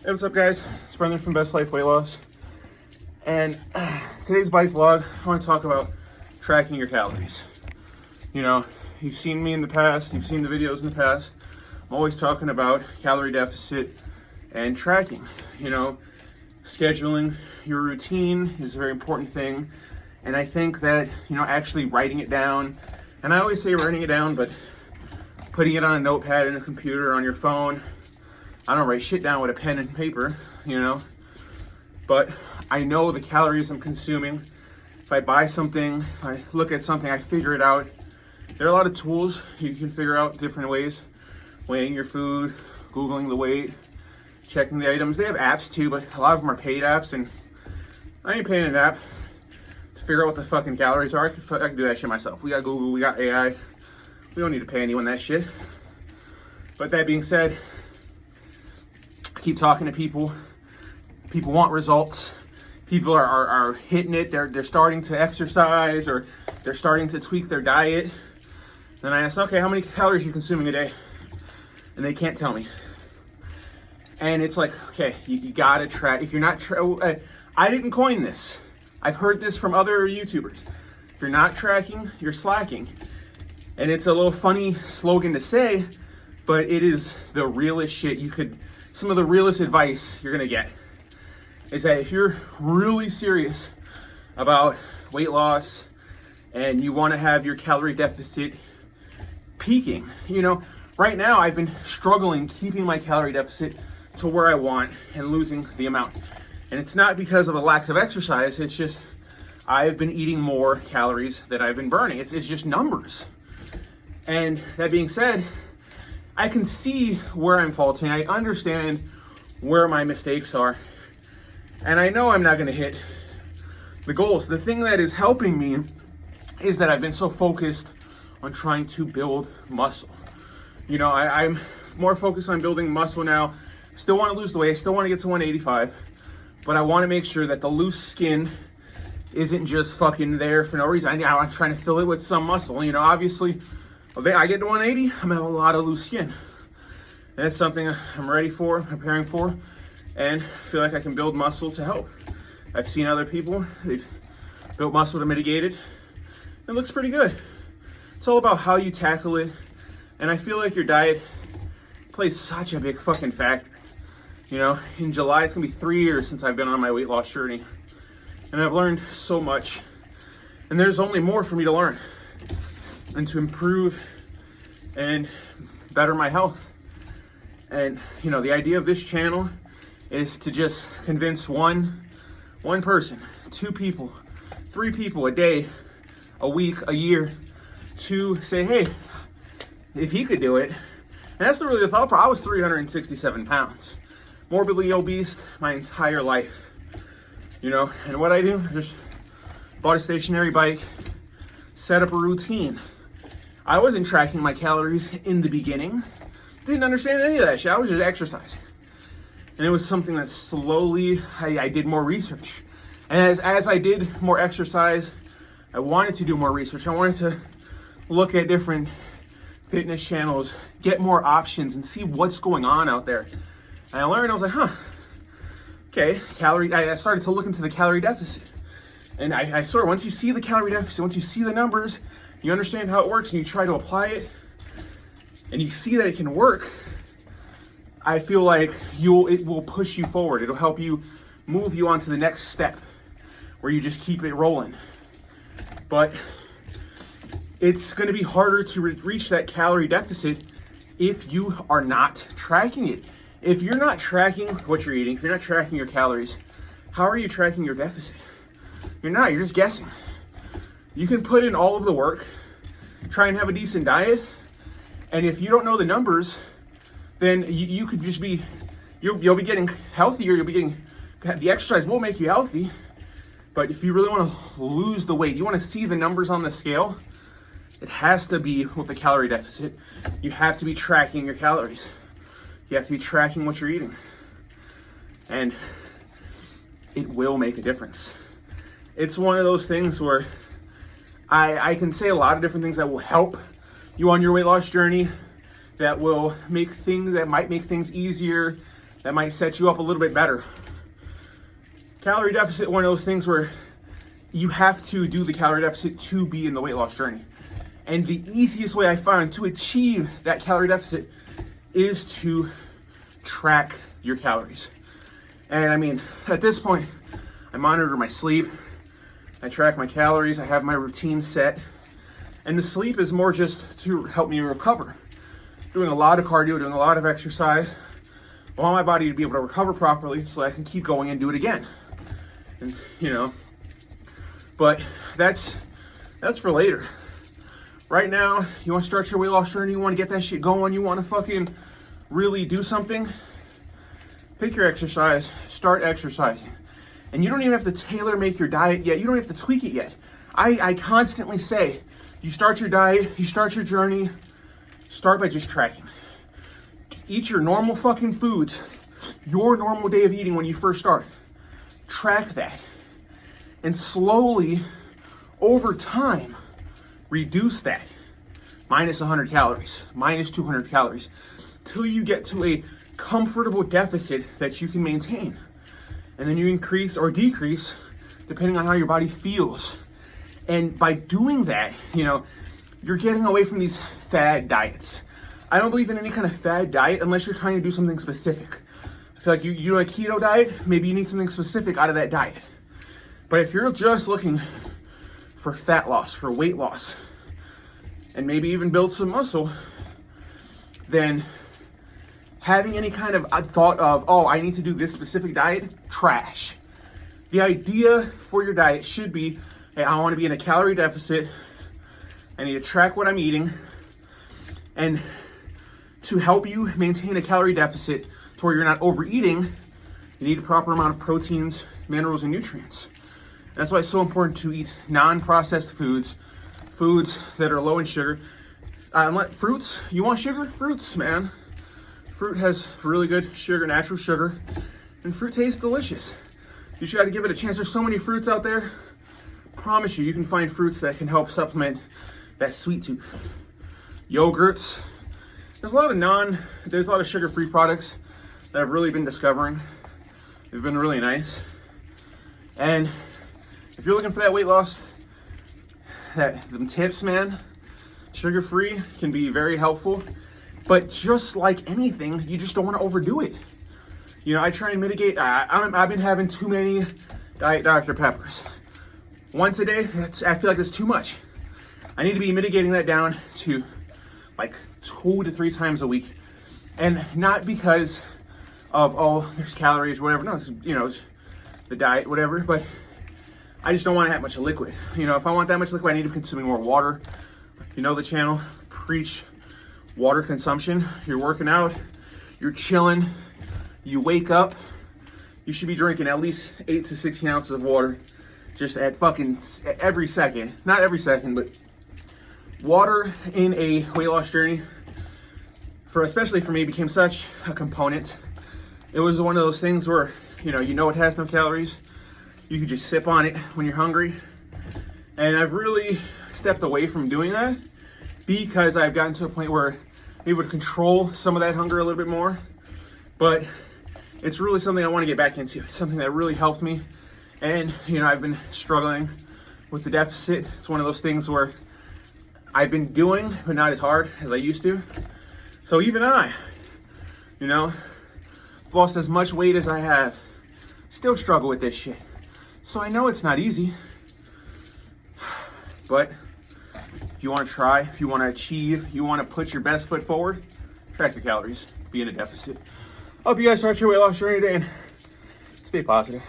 Hey, what's up, guys? It's Brendan from Best Life Weight Loss. And today's bike vlog, I want to talk about tracking your calories. You know, you've seen me in the past, you've seen the videos in the past. I'm always talking about calorie deficit and tracking. You know, scheduling your routine is a very important thing. And I think that, you know, actually writing it down, and I always say writing it down, but putting it on a notepad in a computer or on your phone. I don't write shit down with a pen and paper, you know, but I know the calories I'm consuming. If I buy something, if I look at something, I figure it out. There are a lot of tools you can figure out different ways. Weighing your food, Googling the weight, checking the items. They have apps too, but a lot of them are paid apps, and I ain't paying an app to figure out what the fucking calories are. I can do that shit myself. We got Google, we got AI. We don't need to pay anyone that shit. But that being said, I keep talking to people. People want results. People are hitting it. They're starting to exercise, or they're starting to tweak their diet. Then I ask, okay, how many calories are you consuming a day? And they can't tell me. And it's like, okay, you gotta track. If you're not, I didn't coin this. I've heard this from other YouTubers. If you're not tracking, you're slacking. And it's a little funny slogan to say, but it is the realest shit some of the realest advice you're gonna get is that if you're really serious about weight loss and you wanna have your calorie deficit peaking, you know, right now I've been struggling keeping my calorie deficit to where I want and losing the amount. And it's not because of a lack of exercise, it's just I've been eating more calories that I've been burning. It's just numbers. And that being said, I can see where I'm faulting. I understand where my mistakes are. And I know I'm not gonna hit the goals. The thing that is helping me is that I've been so focused on trying to build muscle. You know, I'm more focused on building muscle now. Still wanna lose the weight, still wanna get to 185, but I wanna make sure that the loose skin isn't just fucking there for no reason. I'm trying to fill it with some muscle. You know, obviously, I get to 180, I'm gonna have a lot of loose skin. And that's something I'm ready for, preparing for, and feel like I can build muscle to help. I've seen other people, they've built muscle to mitigate it. It looks pretty good. It's all about how you tackle it. And I feel like your diet plays such a big fucking factor. You know, in July, it's gonna be 3 years since I've been on my weight loss journey. And I've learned so much. And there's only more for me to learn and to improve and better my health. And you know, the idea of this channel is to just convince one person, 2 people, 3 people a day, a week, a year, to say, hey, if he could do it. And that's really the thought. I was 367 pounds, morbidly obese my entire life. You know, and what I do, just bought a stationary bike, set up a routine. I wasn't tracking my calories in the beginning. Didn't understand any of that shit. I was just exercising. And it was something that slowly, I did more research. And as I did more exercise, I wanted to do more research. I wanted to look at different fitness channels, get more options, and see what's going on out there. And I learned, I was like, huh, okay, I started to look into the calorie deficit. And I sort of, once you see the calorie deficit, once you see the numbers, you understand how it works, and you try to apply it, and you see that it can work, I feel like it will push you forward. It'll help you move you on to the next step where you just keep it rolling. But it's gonna be harder to reach that calorie deficit if you are not tracking it. If you're not tracking what you're eating, if you're not tracking your calories, how are you tracking your deficit? You're not, you're just guessing. You can put in all of the work, try and have a decent diet, and if you don't know the numbers, then you could just be, you'll be getting healthier, the exercise will make you healthy, but if you really want to lose the weight, you want to see the numbers on the scale, it has to be with a calorie deficit. You have to be tracking your calories. You have to be tracking what you're eating. And it will make a difference. It's one of those things where I can say a lot of different things that will help you on your weight loss journey, that will make things, that might make things easier, that might set you up a little bit better. Calorie deficit, one of those things where you have to do the calorie deficit to be in the weight loss journey. And the easiest way I found to achieve that calorie deficit is to track your calories. And I mean, at this point, I monitor my sleep, I track my calories, I have my routine set. And the sleep is more just to help me recover. Doing a lot of cardio, doing a lot of exercise. I want my body to be able to recover properly so I can keep going and do it again. And you know, but that's for later. Right now, you want to start your weight loss journey, you want to get that shit going, you want to fucking really do something, pick your exercise, start exercising. And you don't even have to tailor make your diet yet. You don't have to tweak it yet. I constantly say, you start your diet, you start your journey, start by just tracking. Eat your normal fucking foods, your normal day of eating when you first start. Track that. And slowly, over time, reduce that. Minus 100 calories, minus 200 calories, till you get to a comfortable deficit that you can maintain. And then you increase or decrease depending on how your body feels. And by doing that, you know, you're getting away from these fad diets. I don't believe in any kind of fad diet unless you're trying to do something specific. I feel like you do a keto diet, maybe you need something specific out of that diet. But if you're just looking for fat loss, for weight loss, and maybe even build some muscle, then having any kind of thought of, oh, I need to do this specific diet, trash. The idea for your diet should be, hey, I want to be in a calorie deficit. I need to track what I'm eating. And to help you maintain a calorie deficit to where you're not overeating, you need a proper amount of proteins, minerals, and nutrients. And that's why it's so important to eat non-processed foods, foods that are low in sugar. Fruits, you want sugar? Fruits, man. Fruit has really good sugar, natural sugar, and fruit tastes delicious. You should try to give it a chance. There's so many fruits out there. I promise you, you can find fruits that can help supplement that sweet tooth. Yogurts. There's a lot of sugar-free products that I've really been discovering. They've been really nice. And if you're looking for that weight loss, them tips, man, sugar-free can be very helpful. But just like anything, you just don't want to overdo it. You know, I try and mitigate. I've been having too many Diet Dr. Peppers. Once a day, I feel like that's too much. I need to be mitigating that down to like 2 to 3 times a week. And not because of, oh, there's calories or whatever. No, it's, you know, it's the diet, whatever. But I just don't want to have much liquid. You know, if I want that much liquid, I need to be consuming more water. You know the channel, preach water consumption. You're working out, you're chilling, you wake up, you should be drinking at least 8 to 16 ounces of water just at fucking every second. Not every second, but water in a weight loss journey, especially for me, became such a component. It was one of those things where, you know it has no calories. You could just sip on it when you're hungry. And I've really stepped away from doing that because I've gotten to a point where I'm able to control some of that hunger a little bit more. But it's really something I want to get back into. It's something that really helped me. And, you know, I've been struggling with the deficit. It's one of those things where I've been doing, but not as hard as I used to. So even I, you know, lost as much weight as I have, still struggle with this shit. So I know it's not easy. But if you want to try, if you want to achieve, you want to put your best foot forward, track your calories, be in a deficit. Hope you guys start your weight loss journey today and stay positive.